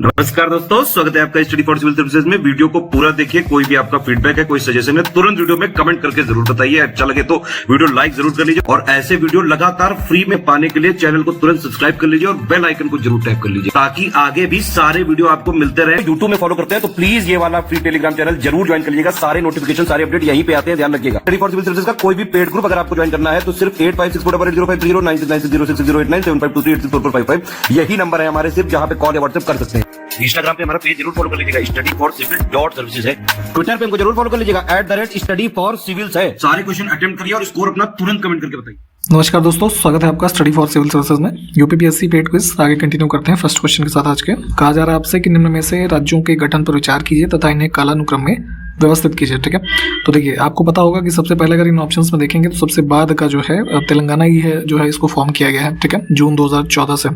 नमस्कार दोस्तों, स्वागत है आपका स्टडी फॉर सिविल सर्विसेज में। वीडियो को पूरा देखिए। कोई भी आपका फीडबैक है, कोई सजेशन है, तुरंत वीडियो में कमेंट करके जरूर बताइए। अच्छा लगे तो वीडियो लाइक जरूर कर लीजिए और ऐसे वीडियो लगातार फ्री में पाने के लिए चैनल को तुरंत सब्सक्राइब कर लीजिए और बेल आइकन को जरूर टैप कर लीजिए ताकि आगे भी सारे वीडियो आपको मिलते रहे। यूट्यूब में फॉलो करते हैं तो प्लीज ये वाला फ्री टेलीग्राम चैनल जरूर ज्वाइन कर लीजिएगा। सारे नोटिफिकेशन, सारे अपडेट यहीं पे आते हैं, ध्यान रखिएगा। स्टडी फॉर सिविल सर्विसेज का कोई भी पेड ग्रुप अगर आपको ज्वाइन करना है तो सिर्फ 856480560660897523860445 यही नंबर है हमारे, सिर्फ जहां पे कॉल या व्हाट्सएप कर सकते हैं। इंस्टाग्राम पे हमारा पेज जरूर फॉलो कर लीजिएगा, studyforcivil.services है। ट्विटर पे हमको जरूर फॉलो कर लीजिएगा, @studyforcivils है। सारे क्वेश्चन अटेम्प्ट करिए और स्कोर अपना तुरंत कमेंट करके बताइए। नमस्कार दोस्तों, स्वागत है आपका स्टडी फॉर सिविल सर्विसेज में। यूपीपीएससी पेड क्विज आगे कंटिन्यू करते हैं फर्स्ट क्वेश्चन के साथ। आज के कहा जा रहा है आपसे कि निम्न में से राज्यों के गठन पर विचार कीजिए तथा इन्हें कालानुक्रम में व्यवस्थित कीजिए। ठीक है, तो देखिए आपको पता होगा कि सबसे पहले अगर इन ऑप्शंस में देखेंगे तो सबसे बाद का जो है तेलंगाना ही है, जो है इसको फॉर्म किया गया है। ठीक है, जून 2014 से।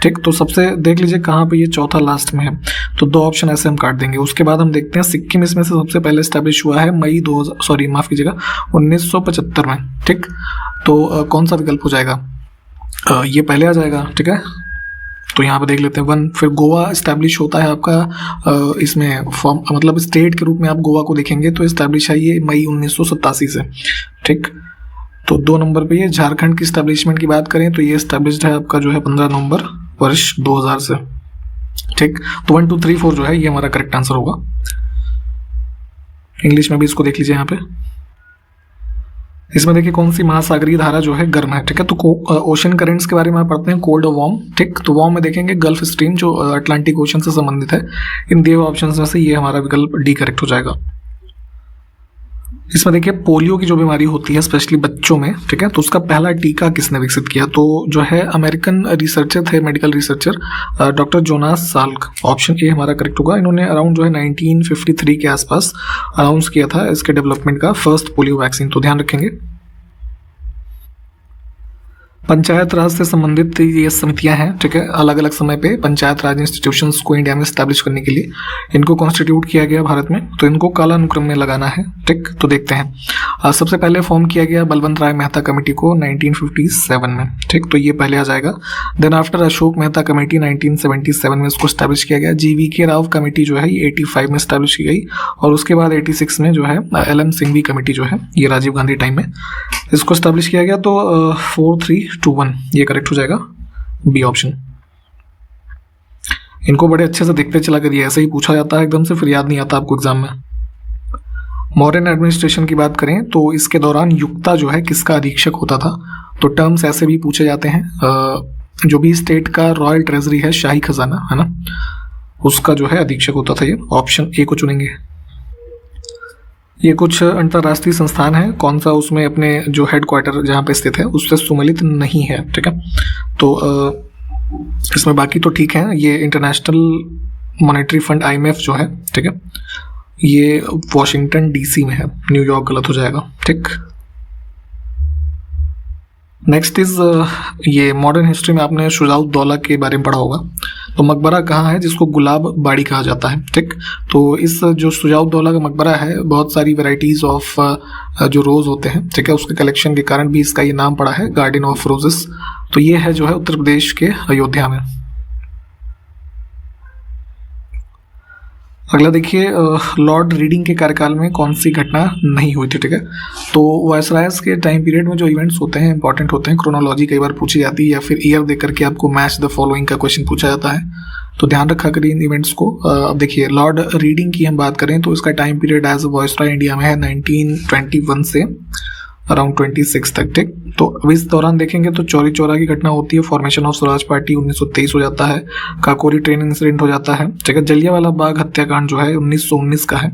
ठीक, तो सबसे देख लीजिए कहाँ पे ये चौथा लास्ट में है, तो दो ऑप्शन ऐसे हम काट देंगे। उसके बाद हम देखते हैं सिक्किम इसमें से सबसे पहले स्टैब्लिश हुआ है मई 1975 में। ठीक, तो कौन सा विकल्प हो जाएगा? ये पहले आ जाएगा। ठीक है, तो यहाँ पे देख लेते हैं 1। फिर गोवा इस्टेब्लिश होता है आपका इसमें फॉर्म, मतलब स्टेट के रूप में आप गोवा को देखेंगे तो इस्टेब्लिश है ये मई 1987 से। ठीक, तो 2 नंबर पे ये झारखंड की इस्टेब्लिशमेंट की बात करें तो ये इस्टेब्लिश्ड है आपका जो है 15 नवंबर वर्ष 2000 से। ठीक, तो 1 2 3 4 जो है ये हमारा करेक्ट आंसर होगा। इंग्लिश में भी इसको देख लीजिए यहाँ पे। इसमें देखिए कौन सी महासागरीय धारा जो है गर्म है। ठीक है, तो ओशन करेंट्स के बारे में आप पढ़ते हैं, कोल्ड और वार्म। ठीक, तो वार्म में देखेंगे गल्फ स्ट्रीम जो अटलांटिक ओशन से संबंधित है। इन दिए हुए ऑप्शंस में से ये हमारा विकल्प डी करेक्ट हो जाएगा। इसमें देखिए पोलियो की जो बीमारी होती है स्पेशली बच्चों में, ठीक है, तो उसका पहला टीका किसने विकसित किया? तो जो है अमेरिकन रिसर्चर थे, medical researcher doctor Jonas Salk. Option A हमारा करेक्ट होगा। इन्होंने अराउंड जो है 1953 के आसपास अनाउंस किया था इसके डेवलपमेंट का फर्स्ट पोलियो वैक्सीन, तो ध्यान रखेंगे। पंचायत राज से संबंधित ये समितियां हैं। ठीक है, अलग अलग समय पे पंचायत राज इंस्टीट्यूशंस को इंडिया में स्टैब्लिश करने के लिए इनको कॉन्स्टिट्यूट किया गया भारत में, तो इनको कालानुक्रम में लगाना है। ठीक, तो देखते हैं। सबसे पहले फॉर्म किया गया बलवंत राय मेहता कमेटी को 1957 में। ठीक, तो ये पहले आ जाएगा। Then after Ashok Mehta committee 1977 में इसको स्टैब्लिश किया गया। GVK राव कमेटी जो है ये 85 में स्टैब्लिश की गई और उसके बाद 86 में जो है LM सिंघवी कमेटी जो है ये राजीव गांधी टाइम में इसको स्टैब्लिश किया गया। तो 4 3 2 1 ये करेक्ट हो जाएगा, बी ऑप्शन। इनको बड़े अच्छे से देखते चला करिए, ऐसे ही पूछा जाता है एकदम से, फिर याद नहीं आता आपको एग्जाम में। मॉडर्न एडमिनिस्ट्रेशन की बात करें तो इसके दौरान युक्ता जो है किसका अधीक्षक होता था? तो टर्म्स ऐसे भी पूछे जाते हैं। जो भी स्टेट का रॉयल ट्रेजरी है, शाही खजाना है ना, उसका जो है अधीक्षक होता था ये। ऑप्शन ए को चुनेंगे। ये कुछ अंतर्राष्ट्रीय संस्थान है, कौन सा उसमें अपने जो हेडक्वार्टर जहाँ पे स्थित है उससे सुमेलित नहीं है। ठीक है, तो इसमें बाकी तो ठीक है। ये इंटरनेशनल मॉनेटरी फंड IMF जो है, ठीक है, ये वॉशिंगटन DC में है, न्यूयॉर्क गलत हो जाएगा। ठीक, नेक्स्ट इज ये मॉडर्न हिस्ट्री में आपने शुजाउद्दौला के बारे में पढ़ा होगा। तो मकबरा कहाँ है जिसको गुलाब बाड़ी कहा जाता है? ठीक, तो इस जो शुजाउद्दौला का मकबरा है बहुत सारी वेराइटीज ऑफ जो रोज होते हैं, ठीक है, उसके कलेक्शन के कारण भी इसका ये नाम पड़ा है गार्डन ऑफ रोजेस। तो ये है जो है उत्तर प्रदेश के अयोध्या में। अगला देखिए लॉर्ड रीडिंग के कार्यकाल में कौन सी घटना नहीं हुई थी? ठीक है, तो वायसरायस के टाइम पीरियड में जो इवेंट्स होते हैं इंपॉर्टेंट होते हैं, क्रोनोलॉजी कई बार पूछी जाती है या फिर ईयर देख करके आपको मैच द फॉलोइंग का क्वेश्चन पूछा जाता है, तो ध्यान रखा करिए इन इवेंट्स को। अब देखिए लॉर्ड रीडिंग की हम बात करें तो इसका time period as a viceroy India में है 1921 से अराउंड 26 तक। ठीक, तो अब इस दौरान देखेंगे तो चौरी चौरा की घटना होती है, फॉर्मेशन ऑफ स्वराज पार्टी 1923 हो जाता है, काकोरी ट्रेन इंसिडेंट हो जाता है। ठीक है, जलियांवाला बाग हत्याकांड जो है 1919 का है।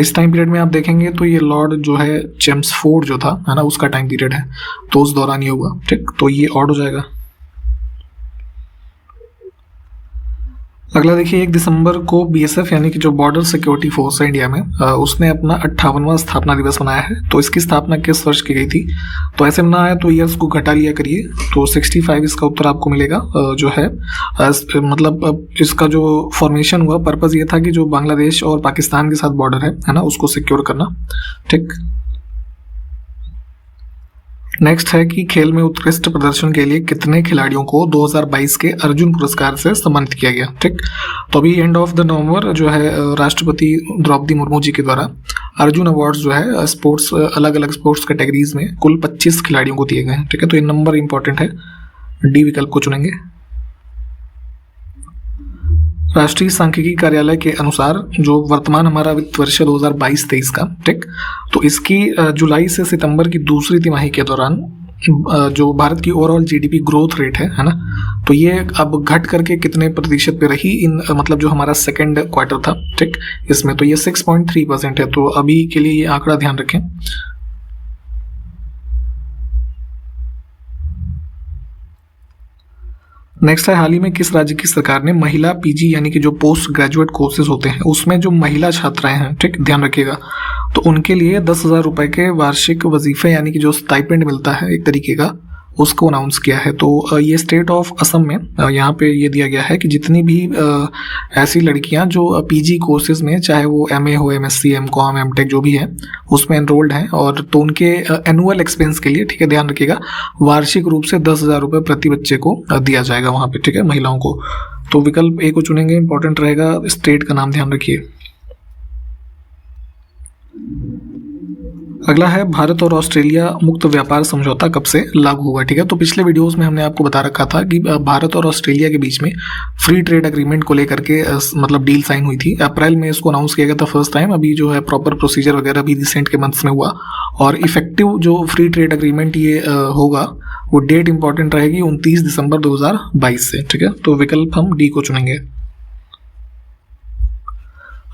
इस टाइम पीरियड में आप देखेंगे तो ये लॉर्ड जो है चेम्सफोर्ड जो था है ना, उसका टाइम पीरियड है, तो उस दौरान ये हुआ। ठीक, तो ये ऑड हो जाएगा। अगला देखिए 1 दिसंबर को BSF यानी कि जो बॉर्डर सिक्योरिटी फोर्स है इंडिया में, उसने अपना 58वां स्थापना दिवस मनाया है। तो इसकी स्थापना किस वर्ष की गई थी? तो ऐसे मनाया है तो ईयर्स को घटा लिया करिए, तो 65 इसका उत्तर आपको मिलेगा। जो है मतलब इसका जो फॉर्मेशन हुआ पर्पज ये था कि जो बांग्लादेश और पाकिस्तान के साथ बॉर्डर है ना, उसको सिक्योर करना। ठीक, नेक्स्ट है कि खेल में उत्कृष्ट प्रदर्शन के लिए कितने खिलाड़ियों को 2022 के अर्जुन पुरस्कार से सम्मानित किया गया। ठीक, तो अभी एंड ऑफ द नवंबर जो है राष्ट्रपति द्रौपदी मुर्मू जी के द्वारा अर्जुन अवार्ड्स जो है स्पोर्ट्स, अलग अलग स्पोर्ट्स कैटेगरीज में कुल 25 खिलाड़ियों को दिए गए हैं। ठीक है, तो ये नंबर इंपॉर्टेंट है, डी विकल्प को चुनेंगे। राष्ट्रीय सांख्यिकी कार्यालय के अनुसार जो वर्तमान हमारा वित्त वर्ष 2022-23 का, ठीक, तो इसकी जुलाई से सितंबर की दूसरी तिमाही के दौरान जो भारत की ओवरऑल जीडीपी ग्रोथ रेट है ना, तो ये अब घट करके कितने प्रतिशत पे रही इन मतलब जो हमारा सेकेंड क्वार्टर था, ठीक, इसमें तो ये 6.3% है। तो अभी के लिए ये आंकड़ा ध्यान रखें। नेक्स्ट है, हाल ही में किस राज्य की सरकार ने महिला पीजी यानी कि जो पोस्ट ग्रेजुएट कोर्सेज होते हैं उसमें जो महिला छात्राएं हैं, ठीक, ध्यान रखिएगा, तो उनके लिए 10,000 रुपए के वार्षिक वजीफे यानी कि जो स्टाइपेंड मिलता है एक तरीके का, उसको अनाउंस किया है। तो ये स्टेट ऑफ असम में यहाँ पे ये दिया गया है कि जितनी भी ऐसी लड़कियां जो पीजी कोर्सेज में, चाहे वो एमए हो, एमएससी, एमकॉम, एमटेक जो भी है उसमें एनरोल्ड हैं, और तो उनके एनुअल एक्सपेंस के लिए, ठीक है, ध्यान रखिएगा, वार्षिक रूप से 10,000 रुपये प्रति बच्चे को दिया जाएगा वहाँ पे, ठीक है, महिलाओं को। तो विकल्प ए को चुनेंगे, इंपॉर्टेंट रहेगा, स्टेट का नाम ध्यान रखिए। अगला है, भारत और ऑस्ट्रेलिया मुक्त व्यापार समझौता कब से लागू हुआ। ठीक है, तो पिछले वीडियोस में हमने आपको बता रखा था कि भारत और ऑस्ट्रेलिया के बीच में फ्री ट्रेड एग्रीमेंट को लेकर के मतलब डील साइन हुई थी। अप्रैल में इसको अनाउंस किया गया था फर्स्ट टाइम। अभी जो है प्रॉपर प्रोसीजर वगैरह भी रिसेंट के मंथ्स में हुआ, और इफेक्टिव जो फ्री ट्रेड एग्रीमेंट ये होगा वो डेट इंपॉर्टेंट रहेगी 29 दिसंबर 2022 से। ठीक है, तो विकल्प हम डी को चुनेंगे।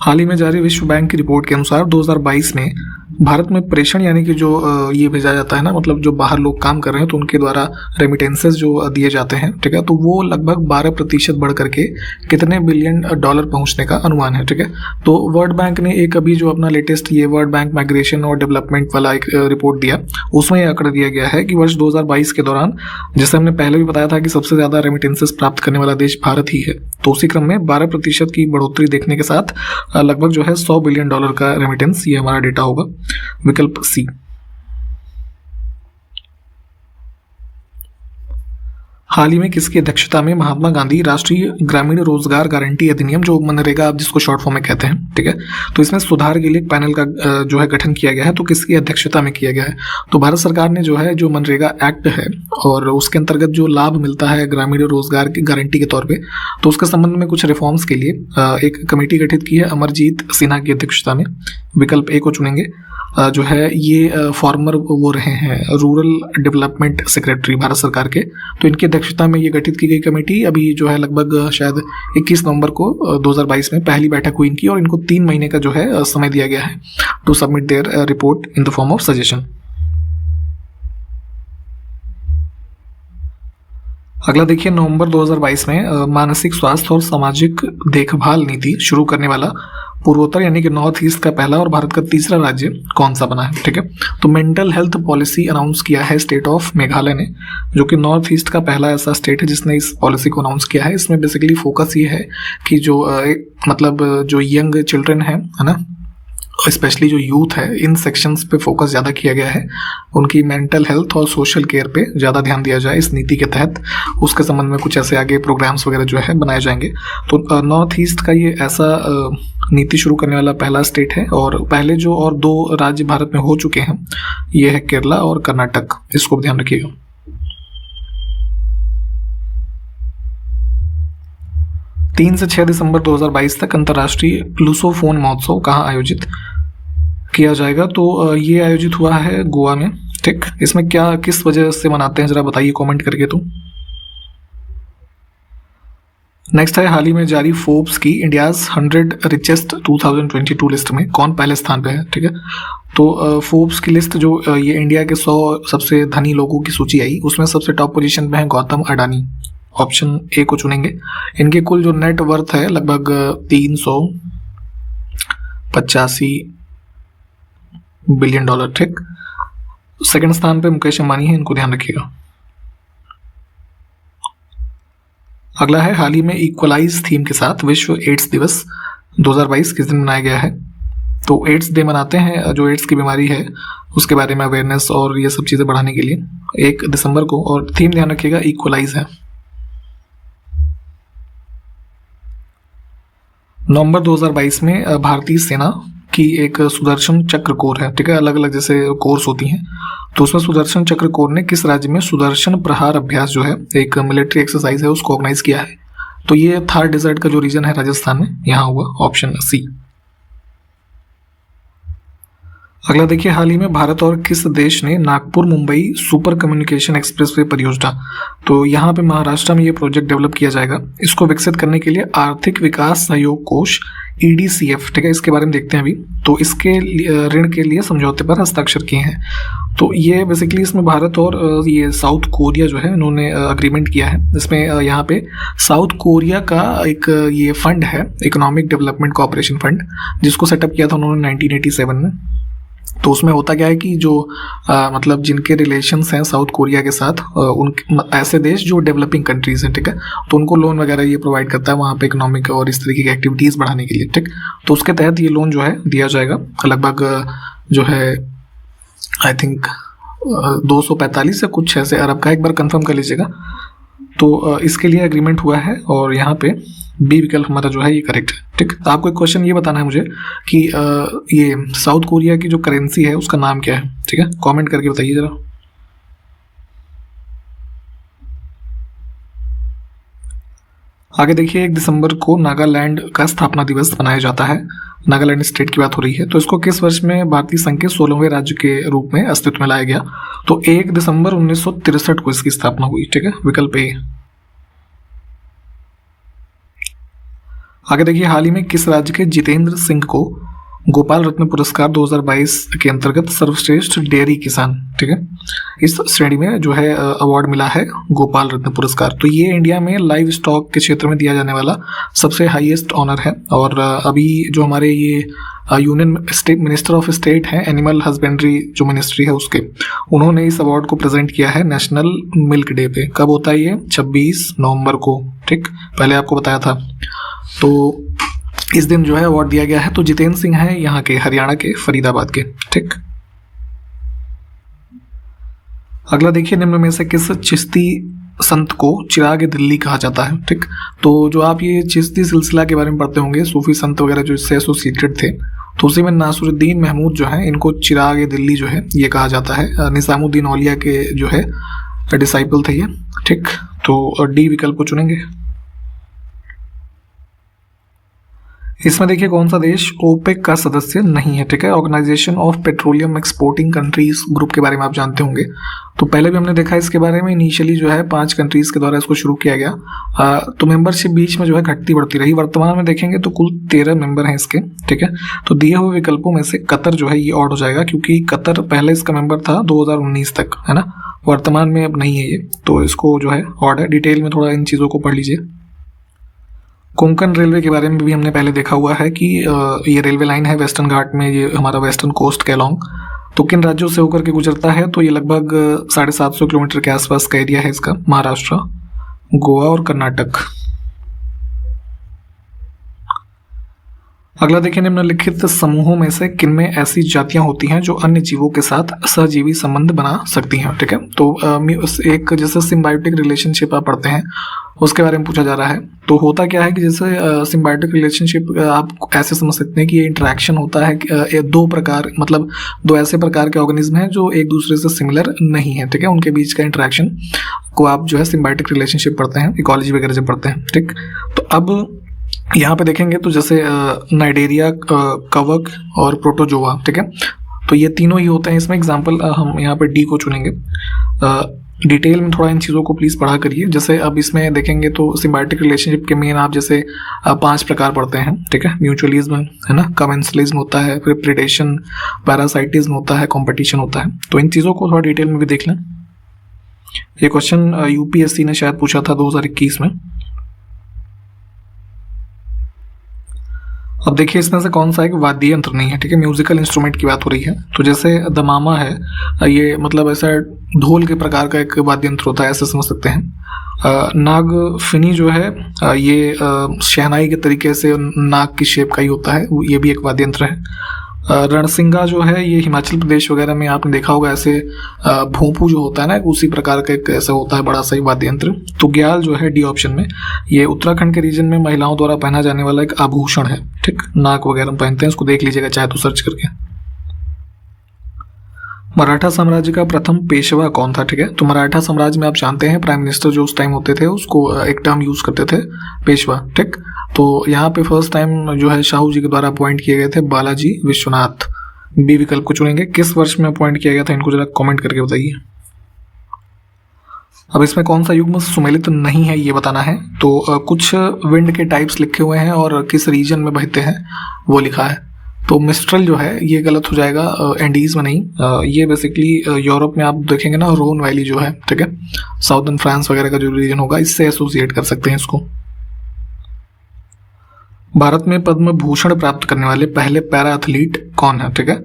हाल ही में जारी विश्व बैंक की रिपोर्ट के अनुसार 2022 में भारत में प्रेषण यानी कि जो ये भेजा जाता है ना, मतलब जो बाहर लोग काम कर रहे हैं तो उनके द्वारा रेमिटेंसेस जो दिए जाते हैं, ठीक है, तो वो लगभग 12% बढ़ करके कितने बिलियन डॉलर पहुंचने का अनुमान है। ठीक है, तो वर्ल्ड बैंक ने एक अभी जो अपना लेटेस्ट ये वर्ल्ड बैंक माइग्रेशन और डेवलपमेंट वाला एक रिपोर्ट दिया, उसमें यह आंकड़ा दिया गया है कि वर्ष 2022 के दौरान, जैसे हमने पहले भी बताया था कि सबसे ज्यादा रेमिटेंसेस प्राप्त करने वाला देश भारत ही है, तो उसी क्रम में 12% की बढ़ोतरी देखने के साथ लगभग जो है 100 बिलियन डॉलर का रेमिटेंस, ये हमारा डेटा होगा, विकल्प सी। हाल ही में किसकी अध्यक्षता में महात्मा गांधी राष्ट्रीय ग्रामीण रोजगार गारंटी अधिनियम, जो मनरेगा आप जिसको शॉर्ट फॉर्म में कहते हैं, ठीक है, तो इसमें सुधार के लिए एक पैनल का जो है गठन किया गया है, तो किसकी अध्यक्षता में किया गया है। तो भारत सरकार ने जो है जो मनरेगा एक्ट है और उसके अंतर्गत जो लाभ मिलता है ग्रामीण रोजगार की गारंटी के तौर पर, तो उसके संबंध में कुछ रिफॉर्म्स के लिए एक कमेटी गठित की है अमरजीत सिन्हा की अध्यक्षता में, विकल्प ए को चुनेंगे। जो है ये फॉर्मर वो रहे हैं रूरल डेवलपमेंट सेक्रेटरी भारत सरकार के, तो इनकी अध्यक्षता में ये गठित की गई कमेटी अभी जो है लगभग शायद 21 नवंबर को 2022 में पहली बैठक हुई इनकी, और इनको 3 महीने का जो है समय दिया गया है to submit their report in the form of suggestion. अगला देखिए, नवंबर 2022 में मानसिक स्वास्थ्य और सामाजिक देखभाल नीति शुरू करने वाला पूर्वोत्तर यानी कि नॉर्थ ईस्ट का पहला और भारत का तीसरा राज्य कौन सा बना है। ठीक है, तो मेंटल हेल्थ पॉलिसी अनाउंस किया है स्टेट ऑफ मेघालय ने, जो कि नॉर्थ ईस्ट का पहला ऐसा स्टेट है जिसने इस पॉलिसी को अनाउंस किया है। इसमें बेसिकली फोकस ये है कि जो मतलब जो यंग चिल्ड्रन है ना, स्पेशली जो यूथ है, इन सेक्शंस पे फोकस ज़्यादा किया गया है, उनकी मेंटल हेल्थ और सोशल केयर पे ज़्यादा ध्यान दिया जाए इस नीति के तहत। उसके संबंध में कुछ ऐसे आगे प्रोग्राम्स वगैरह जो है बनाए जाएंगे। तो नॉर्थ ईस्ट का ये ऐसा नीति शुरू करने वाला पहला स्टेट है, और पहले जो और 2 राज्य भारत में हो चुके हैं ये है केरला और कर्नाटक, इसको ध्यान रखिएगा। तीन से 6 दिसंबर 2022 तक अंतर्राष्ट्रीय लुसोफोन महोत्सव कहाँ आयोजित किया जाएगा। तो ये आयोजित हुआ है गोवा में। ठीक, इसमें क्या किस वजह से मनाते हैं जरा बताइए कमेंट करके। तो नेक्स्ट है, हाल ही में जारी फोर्ब्स की इंडियाज 100 रिचेस्ट 2022 लिस्ट में कौन पहले स्थान पे है। ठीक है, तो फोर्ब्स की लिस्ट जो ये इंडिया के 100 सबसे धनी लोगों की सूची आई, उसमें सबसे टॉप पोजीशन पे है गौतम अडानी, ऑप्शन ए को चुनेंगे। इनके कुल जो नेट वर्थ है लगभग 385 बिलियन डॉलर। ठीक, सेकंड स्थान पे मुकेश अंबानी है, इनको ध्यान रखिएगा। अगला है, हाल ही में इक्वलाइज थीम के साथ विश्व एड्स दिवस 2022 किस दिन मनाया गया है। तो एड्स डे मनाते हैं, जो एड्स की बीमारी है उसके बारे में अवेयरनेस और ये सब चीज़ें बढ़ाने के लिए 1 दिसंबर को, और थीम ध्यान रखिएगा इक्वलाइज है। नवंबर 2022 में भारतीय सेना की एक सुदर्शन चक्र कोर है, ठीक है, अलग अलग जैसे कोर्स होती हैं, तो उसमें सुदर्शन चक्र कोर ने किस राज्य में सुदर्शन प्रहार अभ्यास जो है एक मिलिट्री एक्सरसाइज है उसको ऑर्गेनाइज किया है? तो ये थार डेजर्ट का जो रीजन है राजस्थान में, यहाँ हुआ ऑप्शन सी। अगला देखिए, हाल ही में भारत और किस देश ने Nagpur Mumbai super communication expressway परियोजना, तो यहाँ पे महाराष्ट्र में ये प्रोजेक्ट डेवलप किया जाएगा। इसको विकसित करने के लिए आर्थिक विकास सहयोग कोष EDCF, ठीक है, इसके बारे में देखते हैं अभी। तो इसके ऋण के लिए समझौते पर हस्ताक्षर किए हैं। तो ये बेसिकली इसमें भारत और ये साउथ कोरिया जो है इन्होंने अग्रीमेंट किया है। इसमें यहाँ पे साउथ कोरिया का एक ये फंड है, इकोनॉमिक डेवलपमेंट कोऑपरेशन फंड, जिसको सेटअप किया था उन्होंने 1987 में। तो उसमें होता क्या है कि जो मतलब जिनके रिलेशंस हैं साउथ कोरिया के साथ, उन ऐसे देश जो डेवलपिंग कंट्रीज हैं, ठीक है, तो उनको लोन वगैरह ये प्रोवाइड करता है वहाँ पे इकोनॉमिक और इस तरीके की एक्टिविटीज़ बढ़ाने के लिए, ठीक। तो उसके तहत ये लोन जो है दिया जाएगा, लगभग जो है आई थिंक 245 या कुछ ऐसे अरब का, एक बार कंफर्म कर लीजिएगा। तो इसके लिए एग्रीमेंट हुआ है और यहाँ पे बी विकल्प हमारा जो है ये करेक्ट है, ठीक। तो आपको एक क्वेश्चन ये बताना है मुझे कि ये साउथ कोरिया की जो करेंसी है उसका नाम क्या है, ठीक है, कमेंट करके बताइए जरा। आगे देखिए, 1 दिसंबर को नागालैंड का स्थापना दिवस मनाया जाता है। नागालैंड स्टेट की बात हो रही है। तो इसको किस वर्ष में भारतीय संघ के 16वें राज्य के रूप में अस्तित्व में लाया गया? तो 1 दिसंबर 1963 को इसकी स्थापना हुई, ठीक है, विकल्प ए। आगे देखिए, हाल ही में किस राज्य के जितेंद्र सिंह को गोपाल रत्न पुरस्कार 2022 के अंतर्गत सर्वश्रेष्ठ डेयरी किसान, ठीक है, इस श्रेणी में जो है अवार्ड मिला है गोपाल रत्न पुरस्कार। तो ये इंडिया में लाइव स्टॉक के क्षेत्र में दिया जाने वाला सबसे हाईएस्ट ऑनर है। और अभी जो हमारे ये union state minister of state हैं, एनिमल हस्बेंड्री जो मिनिस्ट्री है उसके, उन्होंने इस अवार्ड को प्रेजेंट किया है नेशनल मिल्क डे पे। कब होता है ये? 26 नवंबर को, ठीक, पहले आपको बताया था। तो इस दिन जो है अवार्ड दिया गया है। तो जितेंद्र सिंह है यहाँ के, हरियाणा के फरीदाबाद के, ठीक। अगला देखिए, निम्न में से किस चिश्ती संत को चिराग दिल्ली कहा जाता है, ठीक। तो जो आप ये चिश्ती सिलसिला के बारे में पढ़ते होंगे, सूफी संत वगैरह जो इससे एसोसिएटेड थे, तो उसी में नासरुद्दीन महमूद जो है इनको चिराग दिल्ली जो है ये कहा जाता है। निजामुद्दीन औलिया के जो है डिसाइपल थे ये, ठीक। तो डी विकल्प को चुनेंगे। इसमें देखिए कौन सा देश ओपेक का सदस्य नहीं है, ठीक है, organisation of petroleum exporting countries group के बारे में आप जानते होंगे। तो पहले भी हमने देखा इसके बारे में, इनिशियली जो है 5 कंट्रीज के द्वारा इसको शुरू किया गया। तो मेंबरशिप बीच में जो है घटती बढ़ती रही। वर्तमान में देखेंगे तो कुल 13 मेंबर हैं इसके, ठीक है। तो दिए हुए विकल्पों में से कतर जो है ये ऑड हो जाएगा, क्योंकि कतर पहले इसका मेंबर था 2019 तक, है ना, वर्तमान में अब नहीं है ये, तो इसको जो है ऑड है। डिटेल में थोड़ा इन चीज़ों को पढ़ लीजिए। कोंकण रेलवे के बारे में भी हमने पहले देखा हुआ है कि ये रेलवे लाइन है वेस्टर्न घाट में, ये हमारा वेस्टर्न कोस्ट के अलोंग, तो किन राज्यों से होकर के गुजरता है? तो ये लगभग 750 किलोमीटर के आसपास का एरिया है इसका, महाराष्ट्र, गोवा और कर्नाटक। अगला देखिए, निम्नलिखित समूहों में से किनमें ऐसी जातियां होती हैं जो अन्य जीवों के साथ सहजीवी संबंध बना सकती हैं, ठीक है। तो एक जैसे सिम्बायोटिक रिलेशनशिप आप पढ़ते हैं उसके बारे में पूछा जा रहा है। तो होता क्या है कि जैसे सिम्बायोटिक रिलेशनशिप आप ऐसे समझ सकते हैं कि ये इंटरेक्शन होता है कि 2 प्रकार, मतलब 2 ऐसे प्रकार के ऑर्गेनिज्म हैं जो एक दूसरे से सिमिलर नहीं है, ठीक है, उनके बीच का इंटरेक्शन को आप जो है सिम्बायोटिक रिलेशनशिप पढ़ते हैं, इकोलॉजी वगैरह जब पढ़ते हैं, ठीक। तो अब यहाँ पे देखेंगे तो जैसे नाइडेरिया, कवक और प्रोटोजोआ, ठीक है, तो ये तीनों ही होते हैं इसमें। एग्जाम्पल हम यहाँ पे डी को चुनेंगे। डिटेल में थोड़ा इन चीज़ों को प्लीज़ पढ़ा करिए। जैसे अब इसमें देखेंगे तो सिम्बायोटिक रिलेशनशिप के मेन आप जैसे 5 प्रकार पढ़ते हैं, ठीक है। म्यूचुअलिज्म है ना, कमेंसलिज्म होता है, फिर प्रेडेशन, पैरासाइटिज्म होता है, कंपटीशन होता है। तो इन चीज़ों को थोड़ा डिटेल में भी देख लें। ये क्वेश्चन यूपीएससी ने शायद पूछा था 2021 में। अब देखिए इसमें से कौन सा एक वाद्य यंत्र नहीं है, ठीक है, म्यूजिकल इंस्ट्रूमेंट की बात हो रही है। तो जैसे दमामा है, ये मतलब ऐसा ढोल के प्रकार का एक वाद्य यंत्र होता है, ऐसे समझ सकते हैं। नागफिनी जो है ये शहनाई के तरीके से नाग की शेप का ही होता है, ये भी एक वाद्य यंत्र है। रणसिंगा जो है ये हिमाचल प्रदेश वगैरह में आपने देखा होगा, ऐसे भोंपू जो होता है ना उसी प्रकार का एक ऐसा होता है बड़ा सा वाद्य यंत्र। तो ग्याल जो है डी ऑप्शन में, ये उत्तराखंड के रीजन में महिलाओं द्वारा पहना जाने वाला एक आभूषण है, ठीक, नाक वगैरह में पहनते हैं, उसको देख लीजिएगा चाहे तो सर्च करके। मराठा साम्राज्य का प्रथम पेशवा कौन था, ठीक है। तो मराठा साम्राज्य में आप जानते हैं प्राइम मिनिस्टर जो उस टाइम होते थे उसको एक टर्म यूज करते थे पेशवा, ठीक। तो यहाँ पे फर्स्ट टाइम जो है शाहू जी के द्वारा अपॉइंट किए गए थे बालाजी विश्वनाथ। बी विकल्प को चुनेंगे। किस वर्ष में अपॉइंट किया गया था इनको जरा कमेंट करके बताइए। अब इसमें कौन सा युग्म सुमेलित नहीं है ये बताना है। तो कुछ विंड के टाइप्स लिखे हुए हैं और किस रीजन में बहते हैं वो लिखा है। तो मिस्ट्रल जो है ये गलत हो जाएगा, एंडीज में नहीं। ये बेसिकली यूरोप में आप देखेंगे ना, रोन वैली जो है, ठीक है, साउदर्न फ्रांस वगैरह का जो रीजन होगा इससे एसोसिएट कर सकते हैं इसको। भारत में पद्म भूषण प्राप्त करने वाले पहले पैरा एथलीट कौन है, ठीक है।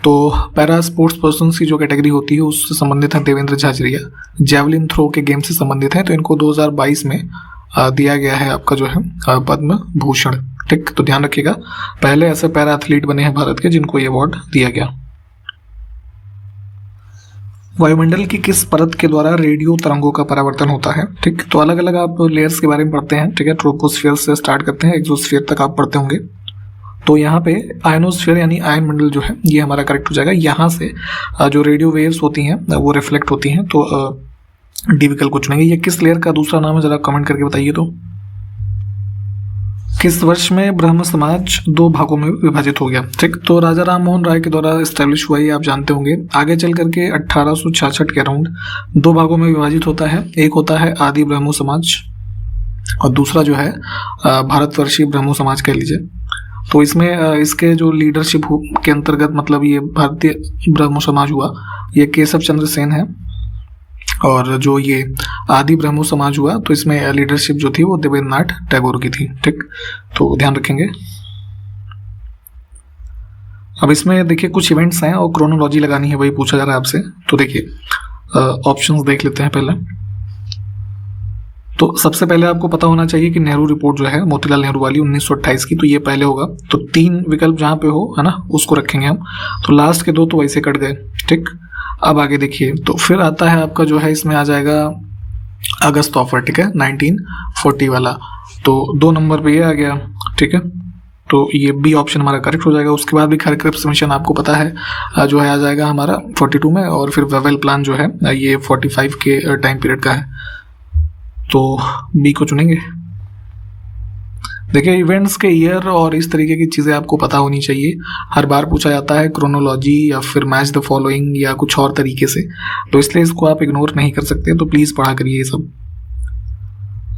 तो पैरा स्पोर्ट्स पर्सन की जो कैटेगरी होती है उससे संबंधित है देवेंद्र झाझरिया। जैवलिन थ्रो के गेम से संबंधित है, तो इनको 2022 में दिया गया है आपका जो है पद्म भूषण, ठीक। तो ध्यान रखिएगा, पहले ऐसे पैरा एथलीट बने हैं भारत के जिनको ये अवार्ड दिया गया। वायुमंडल की किस परत के द्वारा रेडियो तरंगों का परावर्तन होता है, ठीक। तो अलग अलग आप लेयर्स के बारे में पढ़ते हैं, ठीक है। ट्रोपोस्फीयर से स्टार्ट करते हैं, एक्सोस्फीयर तक आप पढ़ते होंगे। तो यहाँ पे आयनोस्फीयर यानी आयन मंडल जो है ये हमारा करेक्ट हो जाएगा। यहाँ से जो रेडियो वेव्स होती हैं वो रिफ्लेक्ट होती हैं, तो डी विकल्प को चुनेंगे। ये किस लेयर का दूसरा नाम है जरा कमेंट करके बताइए। तो किस वर्ष में ब्रह्म समाज 2 भागों में विभाजित हो गया, ठीक। तो राजा राम मोहन राय के द्वारा एस्टेब्लिश हुआ, ये आप जानते होंगे। आगे चल करके 1866 के अराउंड 2 भागों में विभाजित होता है। एक होता है आदि ब्रह्मो समाज और दूसरा जो है भारतवर्षीय ब्रह्मो समाज कह लीजिए। तो इसमें इसके जो लीडरशिप के अंतर्गत मतलब ये भारतीय ब्रह्मो समाज हुआ ये केशव चंद्र सेन है, और जो ये आदि ब्रह्मो समाज हुआ तो इसमें लीडरशिप जो थी वो देवेंद्रनाथ टैगोर की थी, ठीक। तो ध्यान रखेंगे। अब इसमें देखिए कुछ इवेंट्स हैं और क्रोनोलॉजी लगानी है, वही पूछा जा रहा है आपसे। तो देखिए ऑप्शंस देख लेते हैं पहले। तो सबसे पहले आपको पता होना चाहिए कि नेहरू रिपोर्ट जो है मोतीलाल नेहरू वाली 1928 की, तो ये पहले होगा। तो 3 विकल्प जहां पे हो है ना उसको रखेंगे हम। तो लास्ट के 2 तो वैसे कट गए, ठीक। अब आगे देखिए, तो फिर आता है आपका जो है इसमें आ जाएगा अगस्त ऑफर, ठीक है, 1940 वाला। तो 2 नंबर पे ये आ गया, ठीक है। तो ये बी ऑप्शन हमारा करेक्ट हो जाएगा। उसके बाद भी खैरक्रिप्स मिशन आपको पता है जो है आ जाएगा हमारा 42 में, और फिर वेवेल प्लान जो है ये 45 के टाइम पीरियड का है। तो बी को चुनेंगे। देखिए इवेंट्स के ईयर और इस तरीके की चीज़ें आपको पता होनी चाहिए। हर बार पूछा जाता है क्रोनोलॉजी या फिर मैच द फॉलोइंग या कुछ और तरीके से, तो इसलिए इसको आप इग्नोर नहीं कर सकते। तो प्लीज़ पढ़ा करिए ये सब।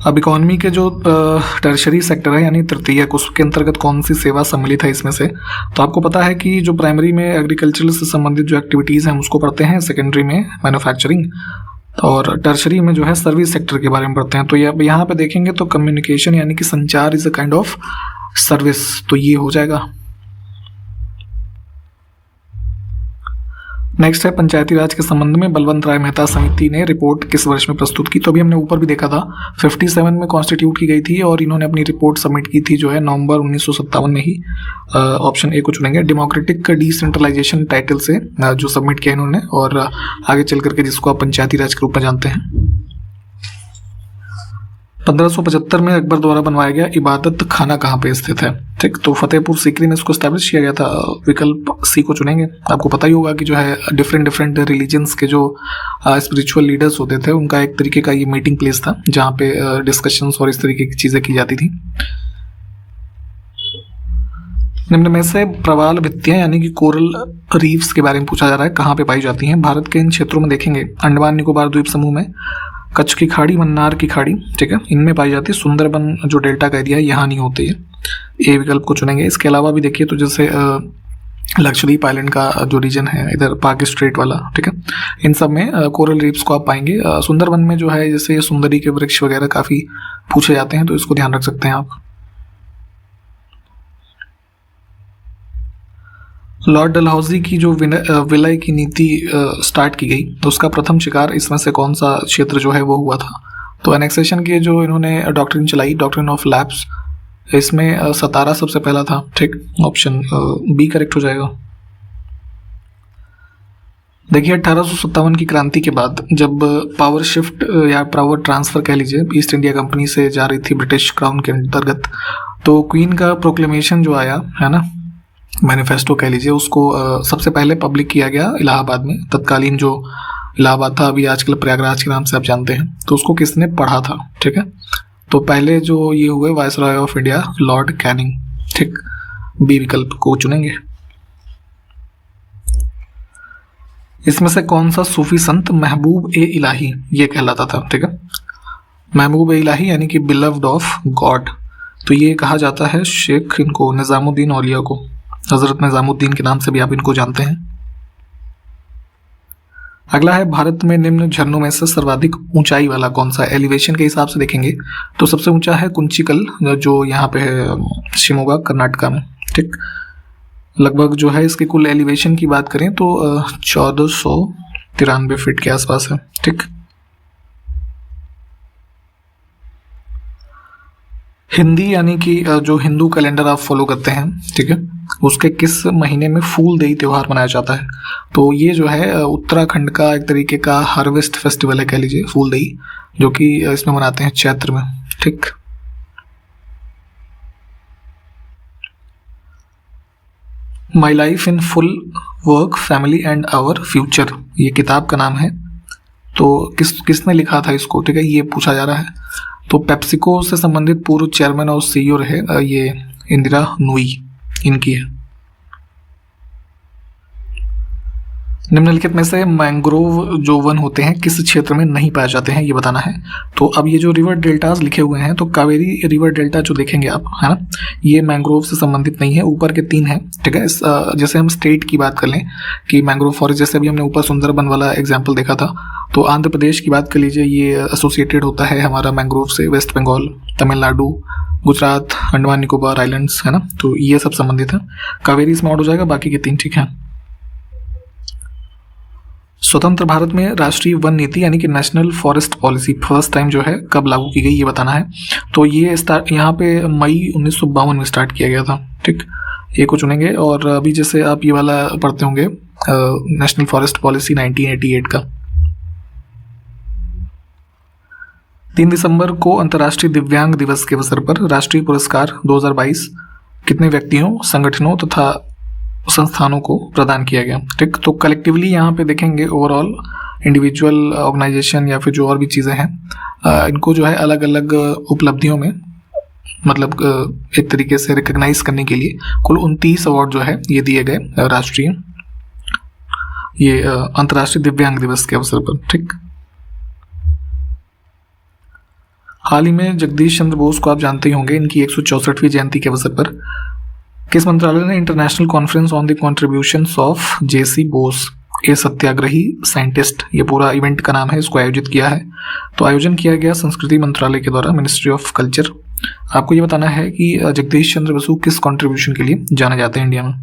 अब इकोनॉमी के जो टर्शरी सेक्टर है यानी तृतीयक, उसके अंतर्गत कौन सी सेवा सम्मिलित है इसमें से। तो आपको पता है कि जो प्राइमरी में एग्रीकल्चर से संबंधित जो एक्टिविटीज़ हैं हम उसको पढ़ते हैं, सेकेंडरी में मैन्युफैक्चरिंग, और टर्शरी में जो है सर्विस सेक्टर के बारे में पढ़ते हैं। तो ये यहाँ पे देखेंगे तो कम्युनिकेशन यानी कि संचार is a kind of service, तो ये हो जाएगा। नेक्स्ट है पंचायती राज के संबंध में बलवंत राय मेहता समिति ने रिपोर्ट किस वर्ष में प्रस्तुत की। तो अभी हमने ऊपर भी देखा था 57 में कॉन्स्टिट्यूट की गई थी और इन्होंने अपनी रिपोर्ट सबमिट की थी जो है नवंबर 1957 में ही। ऑप्शन ए को चुनेंगे। डेमोक्रेटिक डिसेंट्रलाइजेशन टाइटल से जो सबमिट किया इन्होंने, और आगे चल करके जिसको आप पंचायती राज के रूप में जानते हैं। 1575 में अकबर द्वारा बनवाया गया इबादत खाना कहाँ पे स्थित है, ठीक। तो फतेहपुर सीकरी में इसको स्टैब्लिश किया गया था। विकल्प सी को चुनेंगे। आपको पता ही होगा कि जो है डिफरेंट रिलीजन्स के जो स्पिरिचुअल लीडर्स होते थे उनका एक तरीके का ये मीटिंग प्लेस था जहाँ पे डिस्कशंस और इस तरीके की चीज़ें की जाती थी। निम्न में से प्रवाल भित्तियां यानी कि कोरल रीफ्स के बारे में पूछा जा रहा है, कहाँ पे पाई जाती हैं। भारत के इन क्षेत्रों में देखेंगे अंडमान निकोबार द्वीप समूह में, कच्छ की खाड़ी, मन्नार की खाड़ी, ठीक है, इनमें पाई जाती है। सुंदरबन जो डेल्टा का एरिया है यहाँ नहीं होती है। ए विकल्प को चुनेंगे। इसके अलावा भी देखिए तो जैसे लक्षद्वीप आइलैंड का जो रीजन है इधर पाक स्ट्रेट वाला, ठीक है, इन सब में कोरल रीफ्स को आप पाएंगे। सुंदरबन में जो है जैसे सुंदरी के वृक्ष वगैरह काफ़ी पूछे जाते हैं, तो इसको ध्यान रख सकते हैं आप। लॉर्ड डलहौजी की जो विलय की नीति स्टार्ट की गई तो उसका प्रथम शिकार इसमें से कौन सा क्षेत्र जो है वो हुआ था। तो एनेक्सेशन की जो इन्होंने डॉक्ट्रिन चलाई, डॉक्ट्रिन ऑफ लैप्स, इसमें सतारा सबसे पहला था, ठीक। ऑप्शन बी करेक्ट हो जाएगा। देखिए 1857 की क्रांति के बाद जब पावर शिफ्ट या पावर ट्रांसफर कह लीजिए ईस्ट इंडिया कंपनी से जा रही थी ब्रिटिश क्राउन के अंतर्गत, तो क्वीन का प्रोक्लेमेशन जो आया है ना, मैनिफेस्टो कह लीजिए, उसको सबसे पहले पब्लिक किया गया इलाहाबाद में। तत्कालीन जो इलाहाबाद था, अभी आजकल प्रयागराज के नाम से आप जानते हैं, तो उसको किसने पढ़ा था? ठीक है, तो पहले जो ये हुए viceroy of India Lord Canning. ठीक, बी विकल्प को चुनेंगे। इसमें से कौन सा सूफी संत महबूब ए इलाही ये कहलाता था? ठीक है, महबूब ए इलाही यानी कि बिलव्ड ऑफ गॉड, तो ये कहा जाता है शेख इनको निजामुद्दीन औलिया को, हजरत निजामुद्दीन के नाम से भी आप इनको जानते हैं। अगला है भारत में निम्न झरनों में से सर्वाधिक ऊंचाई वाला कौन सा? एलिवेशन के हिसाब से देखेंगे तो सबसे ऊंचा है कुंचिकल, जो यहाँ पे है शिमोगा कर्नाटका में। ठीक, लगभग जो है इसके कुल एलिवेशन की बात करें तो 1493 फीट के आसपास है। ठीक, हिंदी यानी कि जो हिंदू कैलेंडर आप फॉलो करते हैं, ठीक है, उसके किस महीने में फूलदेई त्योहार मनाया जाता है? तो ये जो है उत्तराखंड का एक तरीके का हार्वेस्ट फेस्टिवल है कह लीजिए, फूलदेई, जो कि इसमें मनाते हैं चैत्र में। ठीक, my life in full work family and our future ये किताब का नाम है, तो किसने लिखा था इसको? ठीक है, ये पूछा जा रहा है। तो पेप्सिको से संबंधित पूर्व चेयरमैन और सीईओ रहे ये इंदिरा नूई, इनकी है। निम्नलिखित में से मैंग्रोव जो वन होते हैं किस क्षेत्र में नहीं पाए जाते हैं, ये बताना है। तो अब ये जो रिवर डेल्टास लिखे हुए हैं, तो कावेरी रिवर डेल्टा जो देखेंगे आप, है ना, ये मैंग्रोव से संबंधित नहीं है, ऊपर के 3 हैं। ठीक है, जैसे हम स्टेट की बात कर लें कि मैंग्रोव फॉरेस्ट, जैसे अभी हमने ऊपर सुंदरबन वाला एग्जाम्पल देखा था, तो आंध्र प्रदेश की बात कर लीजिए, ये एसोसिएटेड होता है हमारा मैंग्रोव से। वेस्ट बंगाल, तमिलनाडु, गुजरात, अंडमान निकोबार आइलैंड्स, है ना, तो ये सब संबंधित है। कावेरी इसमें आउट हो जाएगा, बाकी के तीन ठीक हैं। स्वतंत्र भारत में राष्ट्रीय वन नीति यानी कि national forest policy first time जो है कब लागू की गई, ये बताना है। तो ये यहाँ पे मई 1952 में स्टार्ट किया गया था। ठीक, ये को चुनेंगे। और अभी जैसे आप ये वाला पढ़ते होंगे नेशनल फॉरेस्ट पॉलिसी 1988 का। 3 दिसंबर को अंतर्राष्ट्रीय दिव्यांग दिवस के अवसर पर राष्ट्रीय पुरस्कार 2022 कितने व्यक्तियों, संगठनों तथा संस्थानों को प्रदान किया गया? ठीक, तो कलेक्टिवली यहाँ पे देखेंगे ओवरऑल इंडिविजुअल, ऑर्गेनाइजेशन या फिर जो और भी चीज़ें हैं, इनको जो है अलग अलग उपलब्धियों में मतलब एक तरीके से रिकग्नाइज करने के लिए कुल 29 अवार्ड जो है ये दिए गए राष्ट्रीय ये अंतर्राष्ट्रीय दिव्यांग दिवस के अवसर पर। ठीक, हाल ही में जगदीश चंद्र बोस को आप जानते ही होंगे, इनकी 164वीं जयंती के अवसर पर किस मंत्रालय ने international conference on the contributions of JC Bose a सत्याग्रही साइंटिस्ट, ये पूरा इवेंट का नाम है, इसको आयोजित किया है? तो आयोजन किया गया संस्कृति मंत्रालय के द्वारा, मिनिस्ट्री ऑफ कल्चर। आपको ये बताना है कि जगदीश चंद्र बसु किस कॉन्ट्रीब्यूशन के लिए जाने जाते हैं इंडिया में?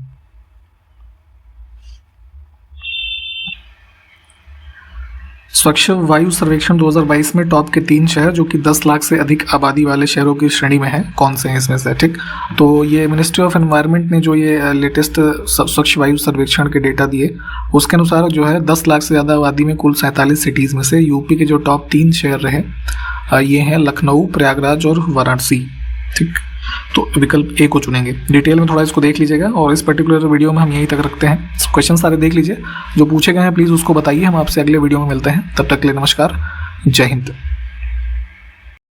स्वच्छ वायु सर्वेक्षण 2022 में टॉप के 3 शहर जो कि 10 लाख से अधिक आबादी वाले शहरों की श्रेणी में है, कौन से हैं इसमें से? ठीक, तो ये मिनिस्ट्री ऑफ एनवायरनमेंट ने जो ये लेटेस्ट स्वच्छ वायु सर्वेक्षण के डेटा दिए, उसके अनुसार जो है 10 लाख से ज़्यादा आबादी में कुल 47 सिटीज़ में से यूपी के जो टॉप 3 शहर रहे ये हैं लखनऊ, प्रयागराज और वाराणसी। ठीक, तो विकल्प ए को चुनेंगे। डिटेल में थोड़ा इसको देख लीजिएगा और इस पर्टिकुलर वीडियो में हम यहीं तक रखते हैं। क्वेश्चन सारे देख लीजिए, जो पूछे गए हैं प्लीज़ उसको बताइए। हम आपसे अगले वीडियो में मिलते हैं, तब तक के लिए नमस्कार, जय हिंद।